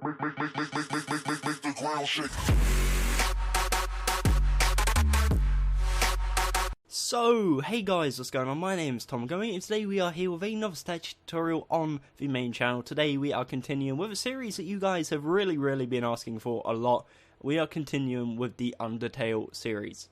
Make the ground shake. So, hey guys, what's going on? My name is Tom Gummy, and today we are here with another statue tutorial on the main channel. Today we are continuing with a series that you guys have really been asking for a lot. We are continuing with the Undertale series.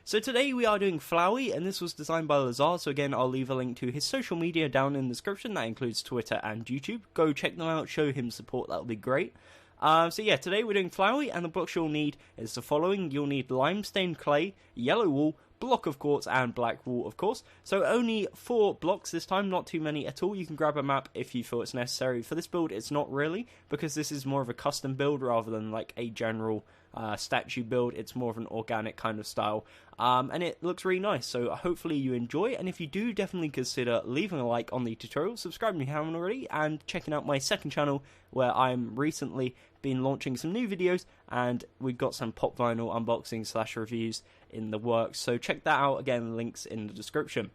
So today we are doing Flowey, and this was designed by Lazar, so again I'll leave a link to his social media down in the description. That includes Twitter and YouTube. Go check them out, show him support, that would be great. So yeah, today we're doing Flowey, and the blocks you'll need is the following. You'll need limestone clay, yellow wool, block of quartz, and black wool, of course. So only 4 blocks this time, not too many at all. You can grab a map if you feel it's necessary. For this build, it's not really, because this is more of a custom build rather than like a general statue build. It's more of an organic kind of style, and it looks really nice, so hopefully you enjoy. And if you do, definitely consider leaving a like on the tutorial, subscribing if you haven't already, and checking out my second channel where I'm recently been launching some new videos, and we've got some pop vinyl unboxing / reviews in the works, so check that out. Again, links in the description.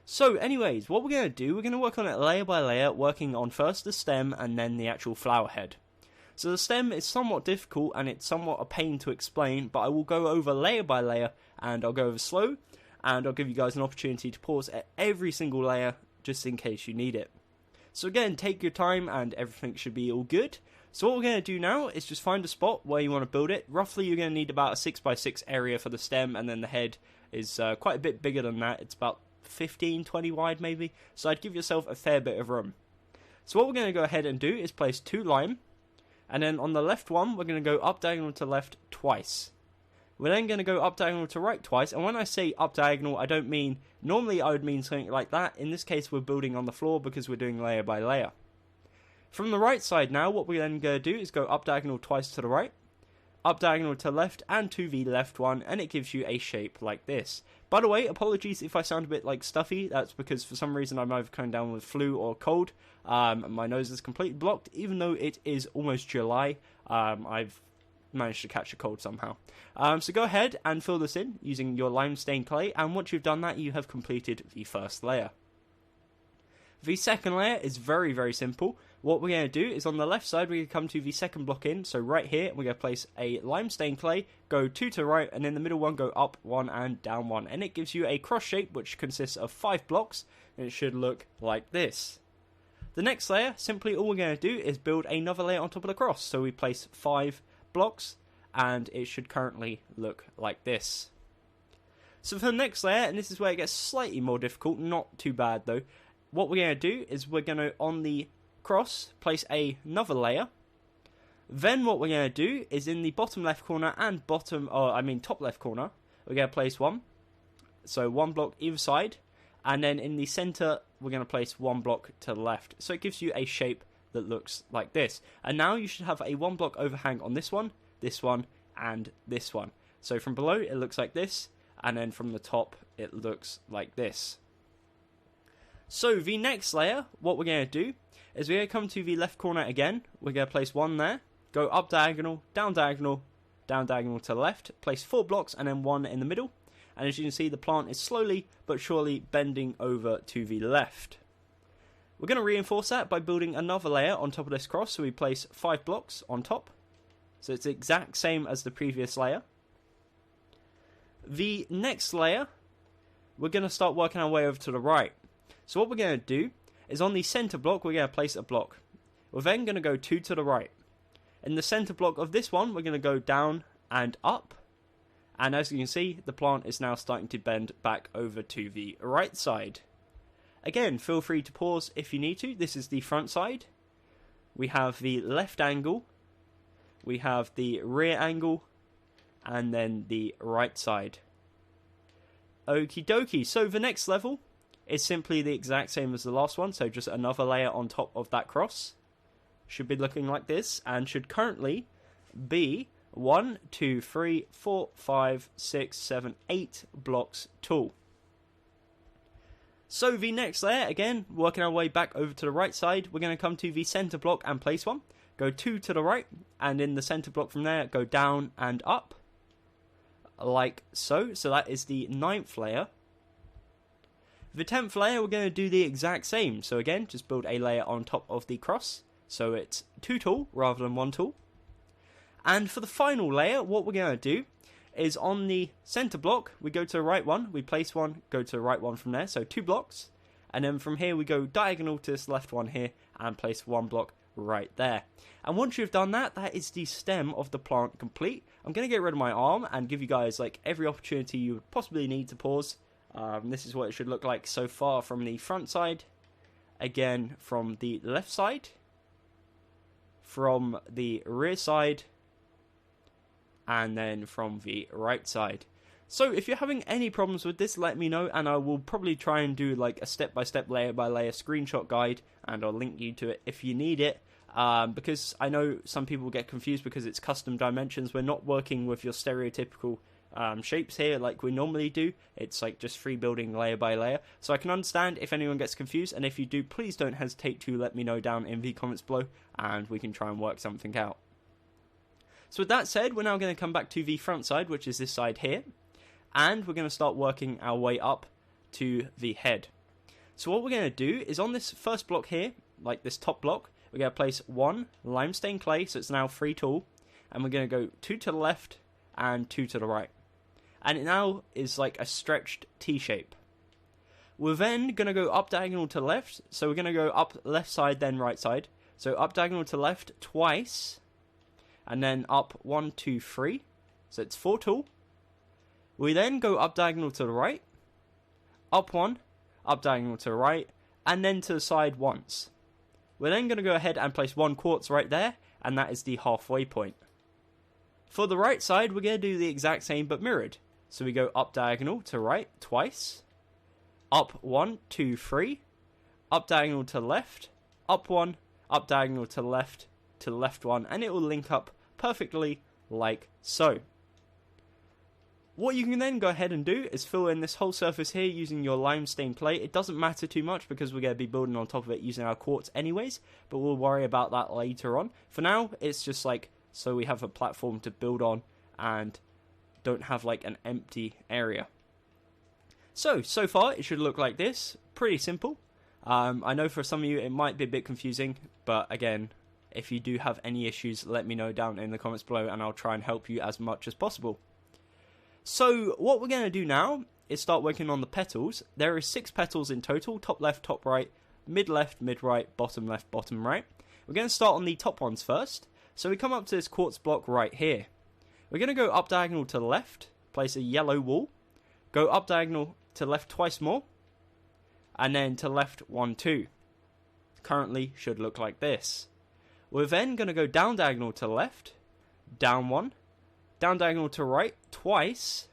So anyways, what we're going to do, we're going to work on it layer by layer, working on first the stem and then the actual flower head. So the stem is somewhat difficult and it's somewhat a pain to explain, but I will go over layer by layer, and I'll go over slow, and I'll give you guys an opportunity to pause at every single layer just in case you need it. So again, take your time and everything should be all good. So what we're going to do now is just find a spot where you want to build it. Roughly you're going to need about a 6x6 area for the stem, and then the head is quite a bit bigger than that. It's about 15-20 wide maybe, so I'd give yourself a fair bit of room. So what we're going to go ahead and do is place 2 lime, and then on the left one we're going to go up diagonal to left twice. We're then going to go up diagonal to right twice, and when I say up diagonal, I don't mean, normally I would mean something like that. In this case we're building on the floor because we're doing layer by layer. From the right side now, what we're then going to do is go up diagonal twice to the right, up diagonal to left, and to the left one, and it gives you a shape like this. By the way, apologies if I sound a bit like stuffy. That's because for some reason I'm either coming down with flu or cold. My nose is completely blocked, even though it is almost July. I've managed to catch a cold somehow. So go ahead and fill this in using your limestone clay, and once you've done that, you have completed the first layer. The second layer is very simple. What we're going to do is on the left side, we're going to come to the second block in. So right here, we're going to place a limestone clay, go 2 to the right, and in the middle one, go up 1 and down 1. And it gives you a cross shape, which consists of 5 blocks, and it should look like this. The next layer, simply all we're going to do is build another layer on top of the cross. So we place 5 blocks, and it should currently look like this. So for the next layer, and this is where it gets slightly more difficult, not too bad though, what we're going to do is we're going to, on the cross, place another layer. Then what we're going to do is in the bottom left corner and top left corner, we're going to place 1. So 1 block either side, and then in the center we're going to place 1 block to the left. So it gives you a shape that looks like this. And now you should have a 1 block overhang on this one, and this one. So from below it looks like this, and then from the top it looks like this. So the next layer, what we're going to do is we're going to come to the left corner again. We're going to place 1 there, go up diagonal, down diagonal to the left, place 4 blocks and then 1 in the middle. And as you can see, the plant is slowly but surely bending over to the left. We're going to reinforce that by building another layer on top of this cross. So we place 5 blocks on top. So it's the exact same as the previous layer. The next layer, we're going to start working our way over to the right. So what we're going to do is on the center block, we're going to place a block. We're then going to go 2 to the right. In the center block of this one, we're going to go down and up. And as you can see, the plant is now starting to bend back over to the right side. Again, feel free to pause if you need to. This is the front side. We have the left angle. We have the rear angle. And then the right side. Okie dokie. So the next level is simply the exact same as the last one, so just another layer on top of that cross. Should be looking like this, and should currently be 1, 2, 3, 4, 5, 6, 7, 8 blocks tall. So the next layer, again, working our way back over to the right side, we're going to come to the center block and place 1. Go 2 to the right, and in the center block from there, go down and up. Like so. So that is the 9th layer. The 10th layer, we're going to do the exact same. So again, just build a layer on top of the cross. so it's 2 tall rather than 1 tall. And for the final layer, what we're going to do is on the center block, we go to the right one, we place one, go to the right one from there, so 2 blocks. And then from here we go diagonal to this left one here and place 1 block right there. And once you've done that, that is the stem of the plant complete. I'm going to get rid of my arm and give you guys like every opportunity you would possibly need to pause. This is what it should look like so far from the front side. Again from the left side. From the rear side. And then from the right side. So if you're having any problems with this, let me know, and I will probably try and do like a step-by-step, layer-by-layer screenshot guide, and I'll link you to it if you need it, because I know some people get confused because it's custom dimensions. We're not working with your stereotypical shapes here like we normally do. It's like just free building layer by layer, so I can understand if anyone gets confused, and if you do, please don't hesitate to let me know down in the comments below, and we can try and work something out. So with that said, we're now going to come back to the front side, which is this side here. And we're going to start working our way up to the head. So what we're going to do is on this first block here, like this top block, we're going to place 1 limestone clay, so it's now 3 tall. And we're going to go 2 to the left and 2 to the right. And it now is like a stretched T shape. We're then going to go up diagonal to left, so we're going to go up left side then right side. So up diagonal to left twice. And then up 1, 2, 3. So it's 4 tall. We then go up diagonal to the right. Up 1. Up diagonal to the right. And then to the side once. We're then going to go ahead and place 1 quartz right there. And that is the halfway point. For the right side, we're going to do the exact same but mirrored. So we go up diagonal to right twice. Up 1, 2, 3. Up diagonal to left. Up 1. Up diagonal to the left 1. And it will link up perfectly like so. What you can then go ahead and do is fill in this whole surface here using your limestone clay. It doesn't matter too much because we're going to be building on top of it using our quartz anyways, but we'll worry about that later on. For now, it's just like so we have a platform to build on and don't have like an empty area. So far it should look like this. Pretty simple. I know for some of you it might be a bit confusing, but again, if you do have any issues, let me know down in the comments below and I'll try and help you as much as possible. So what we're going to do now is start working on the petals. There are 6 petals in total, top left, top right, mid left, mid right, bottom left, bottom right. We're going to start on the top ones first. So we come up to this quartz block right here. We're going to go up diagonal to the left, place a yellow wool, go up diagonal to the left twice more, and then to the left 1, 2. Currently should look like this. We're then going to go down diagonal to the left, down 1, down diagonal to right twice,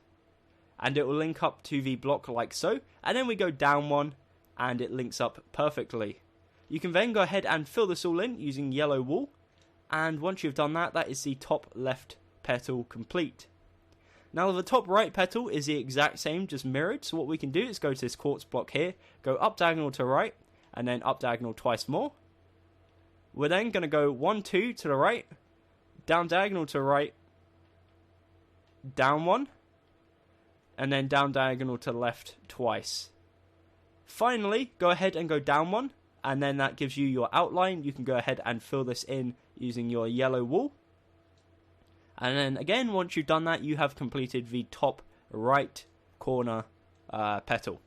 and it will link up to the block like so, and then we go down 1, and it links up perfectly. You can then go ahead and fill this all in using yellow wool, and once you've done that, that is the top left petal complete. Now the top right petal is the exact same, just mirrored, so what we can do is go to this quartz block here, go up diagonal to right, and then up diagonal twice more. We're then going to go 1, 2 to the right, down diagonal to the right, down 1, and then down diagonal to the left twice. Finally, go ahead and go down 1, and then that gives you your outline. You can go ahead and fill this in using your yellow wool. And then again, once you've done that, you have completed the top right corner petal.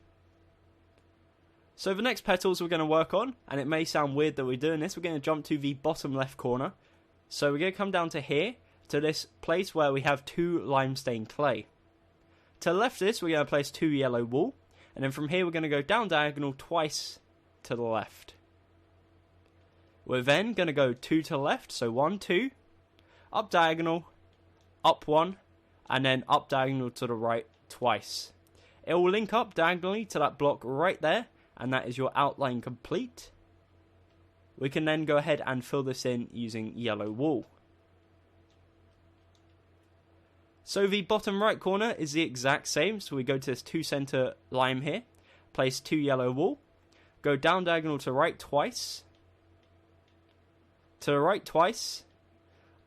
So the next petals we're going to work on, and it may sound weird that we're doing this, we're going to jump to the bottom left corner. So we're going to come down to here, to this place where we have 2 limestone clay. To the left of this, we're going to place 2 yellow wool, and then from here we're going to go down diagonal twice to the left. We're then going to go 2 to the left, so 1, 2, up diagonal, up 1, and then up diagonal to the right twice. It will link up diagonally to that block right there, and that is your outline complete. We can then go ahead and fill this in using yellow wool. So the bottom right corner is the exact same, so we go to this 2 center lime here, place 2 yellow wool, go down diagonal to the right twice, to the right twice,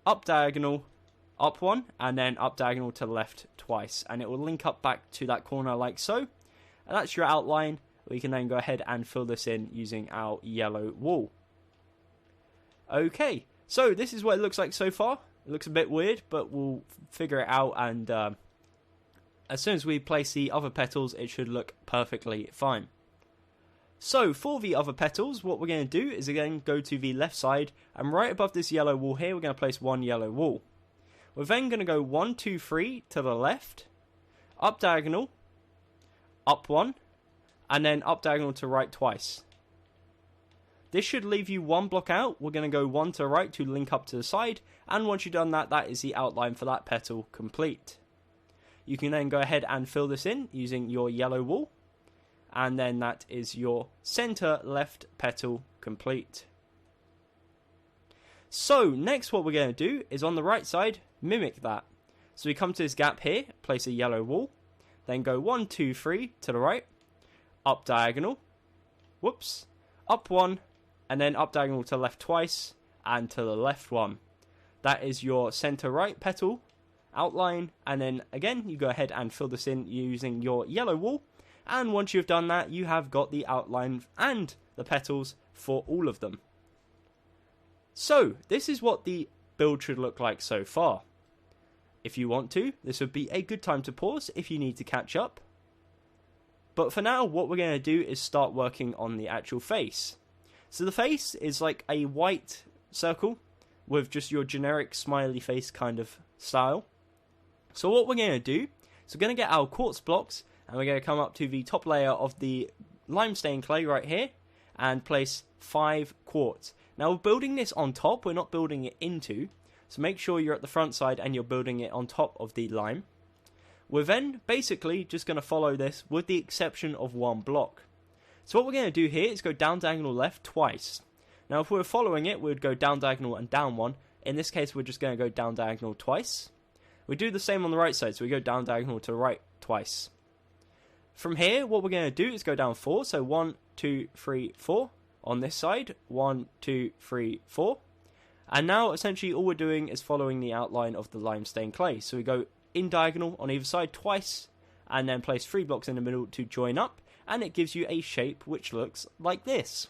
up diagonal, up 1, and then up diagonal to the left twice, and it will link up back to that corner like so, and that's your outline. We can then go ahead and fill this in using our yellow wool. Okay, so this is what it looks like so far. It looks a bit weird, but we'll figure it out, and as soon as we place the other petals, it should look perfectly fine. So for the other petals, what we're going to do is again go to the left side, and right above this yellow wall here, we're going to place one yellow wall. We're then going to go 1, 2, 3 to the left, up diagonal, up 1, and then up diagonal to right twice. This should leave you one block out. We're going to go 1 to the right to link up to the side, and once you've done that, that is the outline for that petal complete. You can then go ahead and fill this in using your yellow wool, and then that is your center left petal complete. So next what we're going to do is on the right side, mimic that. So we come to this gap here, place a yellow wool, then go 1, 2, 3 to the right, up diagonal, whoops, up 1, and then up diagonal to the left twice, and to the left 1. That is your center right petal outline, and then again you go ahead and fill this in using your yellow wool, and once you've done that, you have got the outline and the petals for all of them. So this is what the build should look like so far. If you want to, this would be a good time to pause if you need to catch up. But for now, what we're going to do is start working on the actual face. So the face is like a white circle with just your generic smiley face kind of style. So what we're going to do is we're going to get our quartz blocks, and we're going to come up to the top layer of the limestone clay right here and place 5 quartz. Now we're building this on top, we're not building it into, so make sure you're at the front side and you're building it on top of the lime. We're then basically just going to follow this with the exception of one block. So what we're going to do here is go down diagonal left twice. Now if we were following it, we'd go down diagonal and down 1. In this case, we're just going to go down diagonal twice. We do the same on the right side, so we go down diagonal to the right twice. From here, what we're going to do is go down 4, so 1, 2, 3, 4. On this side, 1, 2, 3, 4. And now, essentially, all we're doing is following the outline of the limestone clay. So we go in diagonal on either side twice, and then place 3 blocks in the middle to join up, and it gives you a shape which looks like this.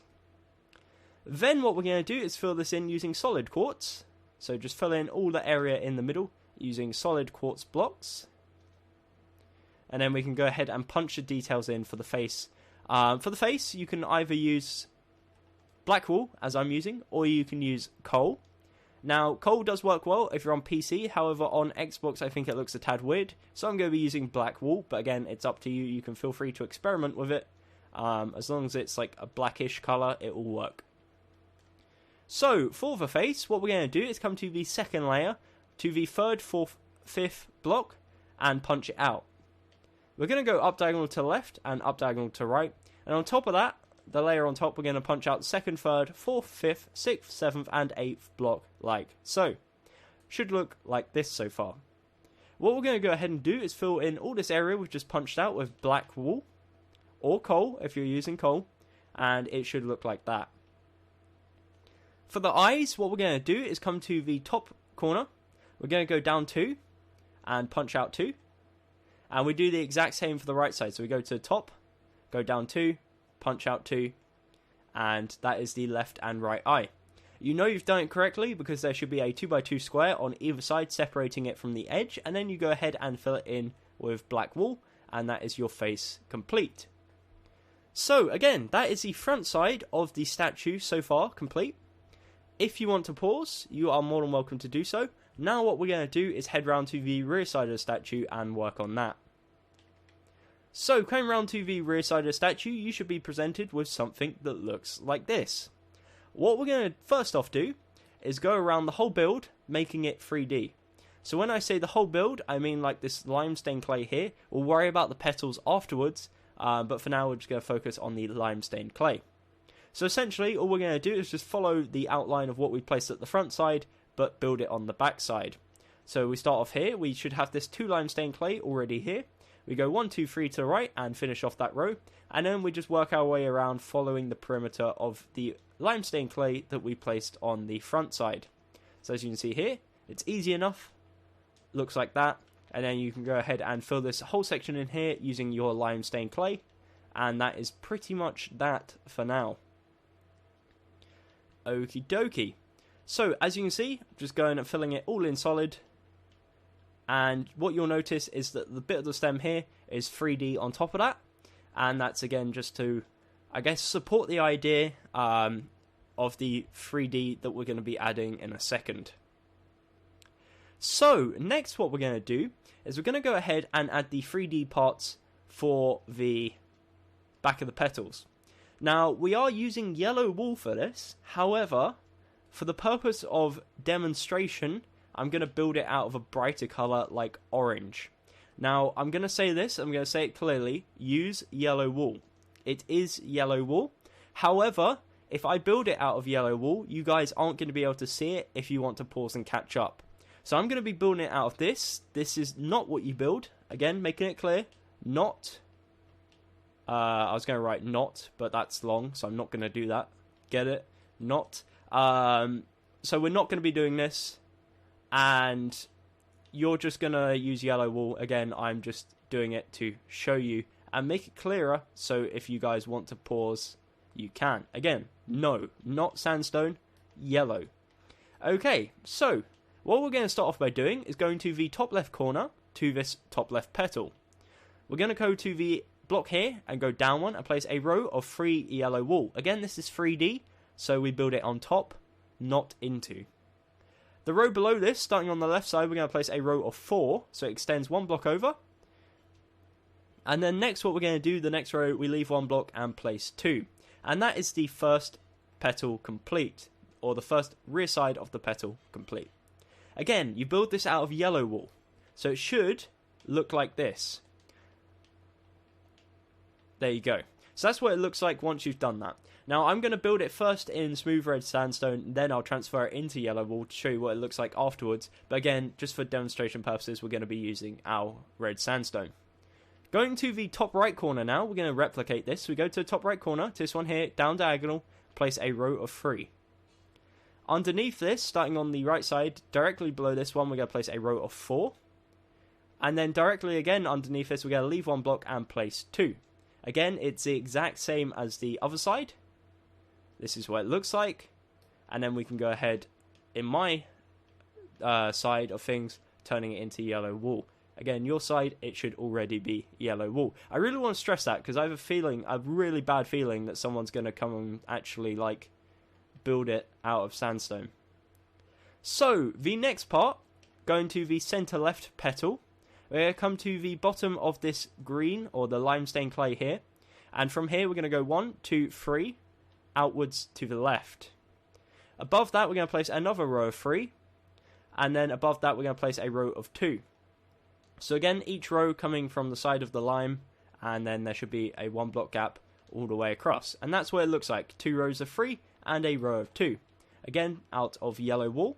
Then what we're going to do is fill this in using solid quartz. So just fill in all the area in the middle using solid quartz blocks. And then we can go ahead and punch the details in for the face. For the face, you can either use black wool, as I'm using, or you can use coal. Now, coal does work well if you're on PC, however, on Xbox I think it looks a tad weird, so I'm going to be using black wool, but again, it's up to you. You can feel free to experiment with it. As long as it's like a blackish colour, it will work. So, for the face, what we're going to do is come to the second layer, to the 3rd, 4th, 5th block, and punch it out. We're going to go up diagonal to the left, and up diagonal to the right, and on top of that, the layer on top, we're going to punch out 2nd, 3rd, 4th, 5th, 6th, 7th, and 8th block like so. Should look like this so far. What we're going to go ahead and do is fill in all this area we've just punched out with black wool, or coal if you're using coal, and it should look like that. For the eyes, what we're going to do is come to the top corner. We're going to go down 2 and punch out 2. And we do the exact same for the right side. So we go to the top, go down 2, punch out 2, and that is the left and right eye. You know you've done it correctly because there should be a 2x2 square on either side separating it from the edge, and then you go ahead and fill it in with black wool, and that is your face complete. So again, that is the front side of the statue so far complete. If you want to pause, you are more than welcome to do so. Now what we're going to do is head round to the rear side of the statue and work on that. So, coming round to the rear side of the statue, you should be presented with something that looks like this. What we're going to first off do is go around the whole build, making it 3D. So when I say the whole build, I mean like this limestone clay here. We'll worry about the petals afterwards, but for now we're just going to focus on the limestone clay. So essentially, all we're going to do is just follow the outline of what we placed at the front side, but build it on the back side. So we start off here, we should have this 2 limestone clay already here. We go 1, 2, 3 to the right and finish off that row, and then we just work our way around following the perimeter of the limestone clay that we placed on the front side. So as you can see here, it's easy enough, looks like that, and then you can go ahead and fill this whole section in here using your limestone clay, and that is pretty much that for now. Okie dokie. So as you can see, just going and filling it all in solid. And what you'll notice is that the bit of the stem here is 3D on top of that. And that's again just to, I guess, support the idea of the 3D that we're going to be adding in a second. So next what we're going to do is we're going to go ahead and add the 3D parts for the back of the petals. Now we are using yellow wool for this, however, for the purpose of demonstration, I'm going to build it out of a brighter colour like orange. Now, I'm going to say this, I'm going to say it clearly, use yellow wool. It is yellow wool. However, if I build it out of yellow wool, you guys aren't going to be able to see it if you want to pause and catch up. So I'm going to be building it out of this. This is not what you build. Again, making it clear, not. I was going to write not, but that's long, so I'm not going to do that. Get it? Not. So we're not going to be doing this. And you're just going to use yellow wool. Again, I'm just doing it to show you and make it clearer, so if you guys want to pause, you can. Again, no, not sandstone, yellow. Okay, so what we're going to start off by doing is going to the top left corner to this top left petal. We're going to go to the block here and go down one and place a row of 3 yellow wool. Again, this is 3D, so we build it on top, not into. The row below this, starting on the left side, we're going to place a row of 4, so it extends 1 block over. And then next what we're going to do, the next row, we leave 1 block and place 2. And that is the first petal complete, or the first rear side of the petal complete. Again, you build this out of yellow wool, so it should look like this. There you go. So that's what it looks like once you've done that. Now I'm going to build it first in smooth red sandstone, then I'll transfer it into yellow wool to show you what it looks like afterwards. But again, just for demonstration purposes, we're going to be using our red sandstone. Going to the top right corner now, we're going to replicate this. We go to the top right corner, to this one here, down diagonal, place a row of 3. Underneath this, starting on the right side, directly below this one, we're going to place a row of 4. And then directly again underneath this, we're going to leave 1 block and place 2. Again, it's the exact same as the other side. This is what it looks like. And then we can go ahead, in my side of things, turning it into yellow wool. Again, your side, it should already be yellow wool. I really want to stress that because I have a really bad feeling that someone's going to come and actually, like, build it out of sandstone. So, the next part, going to the center left petal. We're going to come to the bottom of this green, or the limestone clay here. And from here, we're going to go 1, 2, 3, outwards to the left. Above that, we're going to place another row of 3. And then above that, we're going to place a row of 2. So again, each row coming from the side of the lime. And then there should be a 1 block gap all the way across. And that's what it looks like. 2 rows of 3 and a row of 2. Again, out of yellow wool.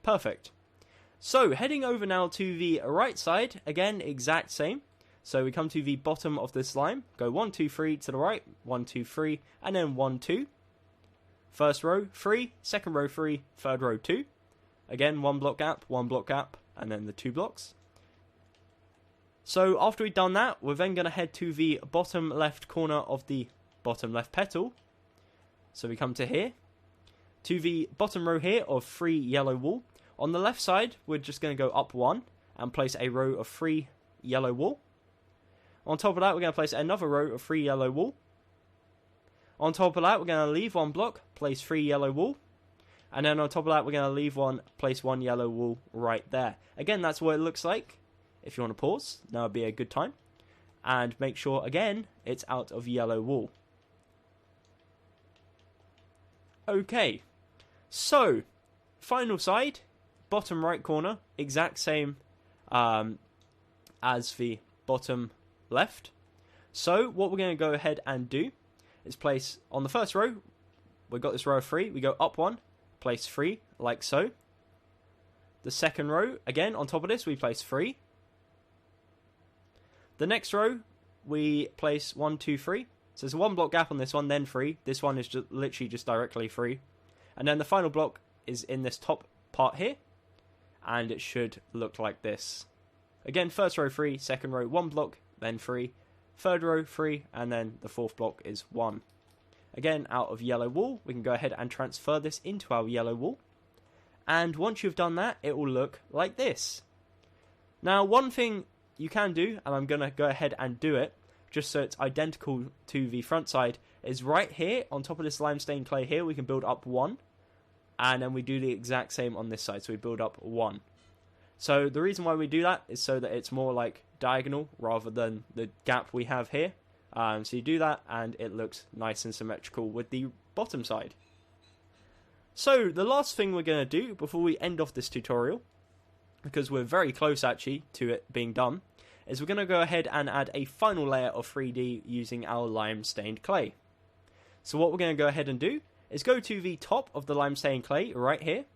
Perfect. So, heading over now to the right side, again, exact same. So we come to the bottom of this line, go 1, 2, 3 to the right, 1, 2, 3, and then 1, 2. First row, 3, second row, 3, third row, 2. Again, 1 block gap, and then the 2 blocks. So after we've done that, we're then going to head to the bottom left corner of the bottom left petal. So we come to here, to the bottom row here of 3 yellow wool. On the left side, we're just going to go up 1 and place a row of 3 yellow wool. On top of that, we're going to place another row of 3 yellow wool. On top of that, we're going to leave 1 block, place 3 yellow wool. And then on top of that, we're going to leave 1, place 1 yellow wool right there. Again, that's what it looks like. If you want to pause, now would be a good time. And make sure, again, it's out of yellow wool. Okay, so, final side. Bottom right corner, exact same as the bottom left. So what we're going to go ahead and do is place on the first row, we've got this row of 3, we go up 1, place 3, like so. The second row, again, on top of this, we place 3. The next row, we place 1, 2, 3. So there's a 1 block gap on this one, then 3. This one is just literally just directly 3. And then the final block is in this top part here. And it should look like this. Again, first row 3, second row 1 block, then 3, third row 3, and then the fourth block is 1. Again, out of yellow wool, we can go ahead and transfer this into our yellow wool. And once you've done that, it will look like this. Now, one thing you can do, and I'm going to go ahead and do it, just so it's identical to the front side, is right here, on top of this limestone clay here, we can build up 1. And then we do the exact same on this side, so we build up 1. So the reason why we do that is so that it's more like diagonal rather than the gap we have here. So you do that and it looks nice and symmetrical with the bottom side. So the last thing we're going to do before we end off this tutorial, because we're very close actually to it being done, is we're going to go ahead and add a final layer of 3D using our lime stained clay. So what we're going to go ahead and do is go to the top of the lime stained clay right here,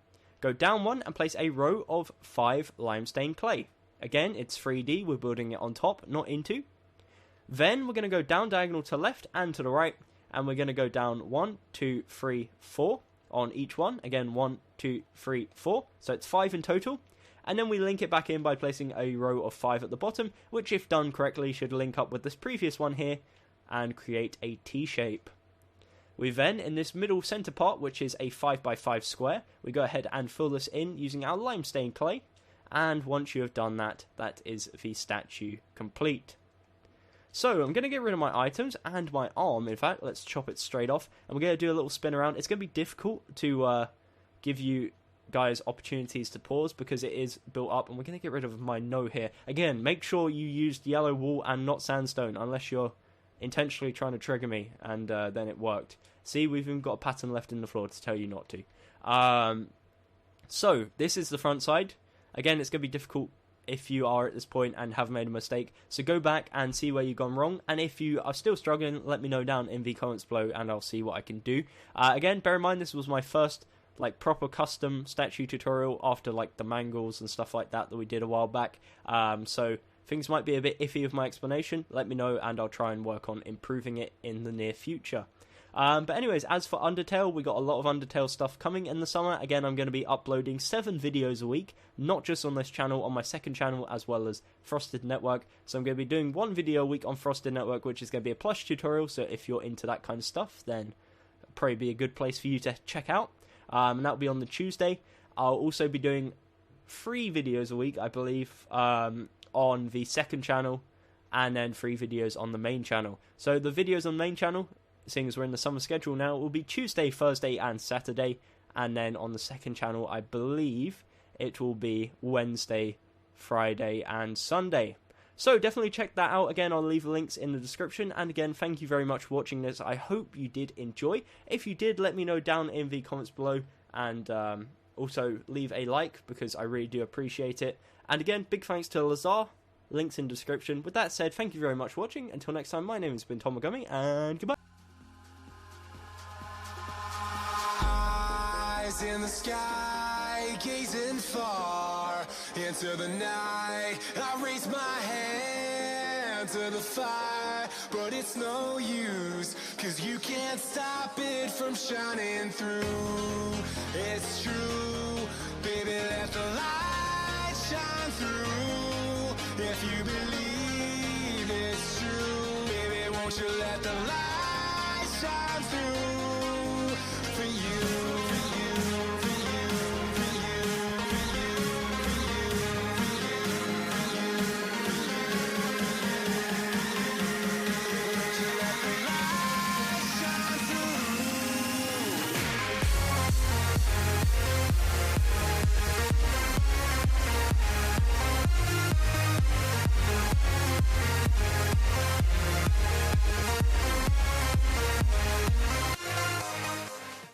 go down 1 and place a row of 5 lime stained clay. Again, it's 3D, we're building it on top, not into. Then we're going to go down diagonal to left and to the right, and we're going to go down 1, 2, 3, 4 on each one. Again, 1, 2, 3, 4. So it's 5 in total. And then we link it back in by placing a row of 5 at the bottom, which if done correctly should link up with this previous one here and create a T shape. We then, in this middle center part, which is a 5x5 square, we go ahead and fill this in using our lime stained clay. And once you have done that, that is the statue complete. So I'm going to get rid of my items and my arm. In fact, let's chop it straight off. And we're going to do a little spin around. It's going to be difficult to give you guys opportunities to pause because it is built up. And we're going to get rid of my no here. Again, make sure you used yellow wool and not sandstone unless you're intentionally trying to trigger me. And then it worked. See, we've even got a pattern left in the floor to tell you not to. So this is the front side. Again, it's going to be difficult if you are at this point and have made a mistake. So go back and see where you've gone wrong. And if you are still struggling, let me know down in the comments below and I'll see what I can do. Again, bear in mind this was my first proper custom statue tutorial after the mangles and stuff like that we did a while back. So things might be a bit iffy with my explanation. Let me know and I'll try and work on improving it in the near future. But anyways, as for Undertale, we got a lot of Undertale stuff coming in the summer. Again, I'm going to be uploading 7 videos a week, not just on this channel, on my second channel, as well as Frosted Network. So I'm going to be doing 1 video a week on Frosted Network, which is going to be a plush tutorial. So if you're into that kind of stuff, then it'll probably be a good place for you to check out. And that'll be on the Tuesday. I'll also be doing 3 videos a week, I believe, on the second channel, and then 3 videos on the main channel. So the videos on the main channel, seeing as we're in the summer schedule now, will be Tuesday, Thursday and Saturday, and then on the second channel I believe it will be Wednesday, Friday and Sunday. So definitely check that out. Again, I'll leave links in the description, and again, thank you very much for watching this. I hope you did enjoy. If you did, let me know down in the comments below, and also leave a like because I really do appreciate it. And again, big thanks to Lazar. Links in description. With that said, thank you very much for watching. Until next time, my name has been Tom Gummy, and goodbye. In the sky, gazing far into the night, I raise my hand to the fire, but it's no use, 'cause you can't stop it from shining through. It's true, baby, let the light shine through. If you believe it's true, baby, won't you let the light shine through.